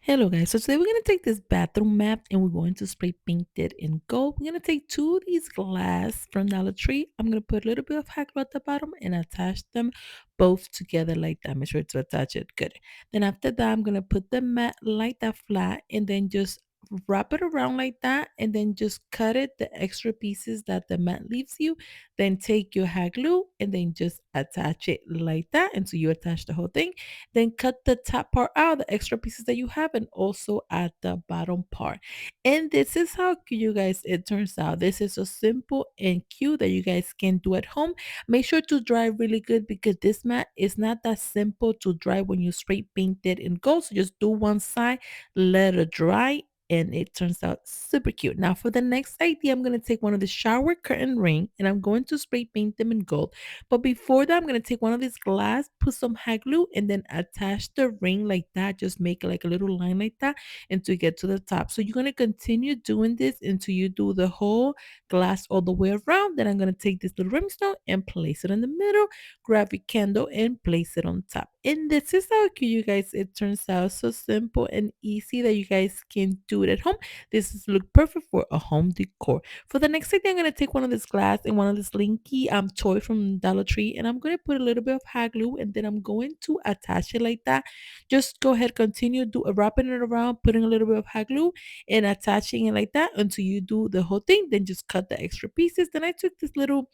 Hello guys, so today we're going to take this bathroom mat and we're going to spray paint it in gold. We're going to take two of these glass from Dollar Tree. I'm going to put a little bit of hot glue at the bottom and attach them both together like that. Make sure to attach it good. Then after that, I'm going to put the mat like that flat and then just wrap it around like that and then just cut it the extra pieces that the mat leaves you. Then take your hot glue and then just attach it like that until you attach the whole thing. Then cut the top part out, the extra pieces that you have, and also at the bottom part. And this is how cute, you guys, it turns out. This is so simple and cute that you guys can do at home. Make sure to dry really good because this mat is not that simple to dry when you spray paint it in gold. So just do one side, let it dry, and it turns out super cute. Now for the next idea, I'm going to take one of the shower curtain ring and I'm going to spray paint them in gold. But before that, I'm going to take one of these glass, put some hot glue, and then attach the ring like that. Just make like a little line like that until you get to the top. So you're going to continue doing this until you do the whole glass all the way around. Then I'm going to take this little rhinestone and place it in the middle, grab your candle and place it on top. And this is how cute, you guys. It turns out so simple and easy that you guys can do it at home. This is look perfect for a home decor. For the next thing, I'm gonna take one of this glass and one of this Slinky toy from Dollar Tree, and I'm gonna put a little bit of hot glue, and then I'm going to attach it like that. Just go ahead, continue wrapping it around, putting a little bit of hot glue, and attaching it like that until you do the whole thing. Then just cut the extra pieces. Then I took this little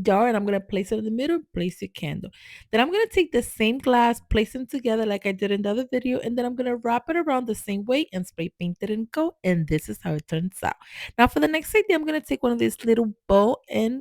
jar and I'm gonna place it in the middle, place your candle. Then I'm gonna take the same glass, place them together like I did in the other video, and then I'm gonna wrap it around the same way and spray paint it and go. And this is how it turns out. Now for the next idea, I'm gonna take one of these little bowl and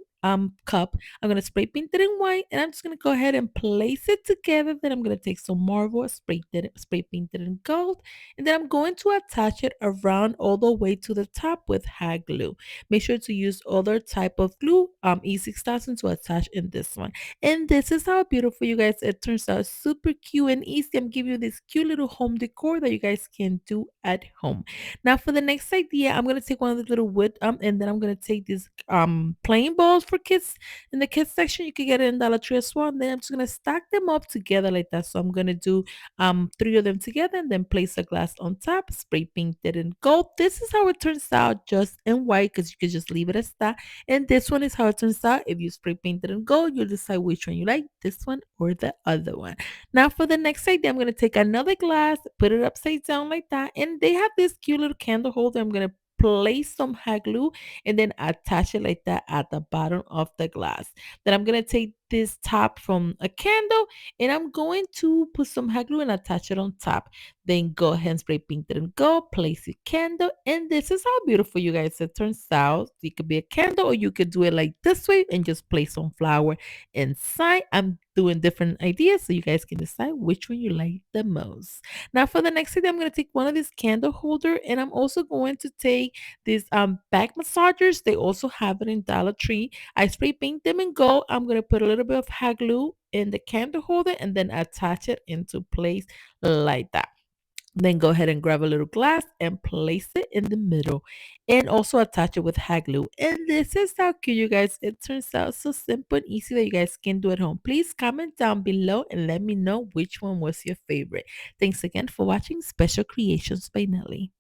cup. I'm gonna spray paint it in white, and I'm just gonna go ahead and place it together. Then I'm gonna take some marble, spray paint it in gold, and then I'm going to attach it around all the way to the top with hot glue. Make sure to use other type of glue, E6000 to attach in this one. And this is how beautiful, you guys, it turns out super cute and easy. I'm giving you this cute little home decor that you guys can do at home. Now for the next idea, I'm gonna take one of the little wood and then I'm gonna take these playing balls for kids in the kids section. You can get it in Dollar Tree as well. And then I'm just gonna stack them up together like that. So I'm gonna do three of them together and then place a glass on top, spray paint it in gold. This is how it turns out, just in white, because you could just leave it as that. And this one is how it turns out. If you spray paint it in gold, you'll decide which one you like, this one or the other one. Now for the next idea, I'm going to take another glass, put it upside down like that, and they have this cute little candle holder. I'm going to place some hot glue and then attach it like that at the bottom of the glass. Then I'm going to take this top from a candle and I'm going to put some hot glue and attach it on top. Then go ahead and spray paint it and go. Place your candle. And this is how beautiful, you guys, it turns out. It could be a candle or you could do it like this way and just place some flower inside. I'm doing different ideas so you guys can decide which one you like the most. Now for the next thing, I'm going to take one of these candle holder and I'm also going to take these back massagers. They also have it in Dollar Tree. I spray paint them in gold. I'm going to put a little bit of hot glue in the candle holder and then attach it into place like that. Then go ahead and grab a little glass and place it in the middle and also attach it with hot glue. And this is how cute, you guys. It turns out so simple and easy that you guys can do at home. Please comment down below and let me know which one was your favorite. Thanks again for watching Special Creations by Nelly.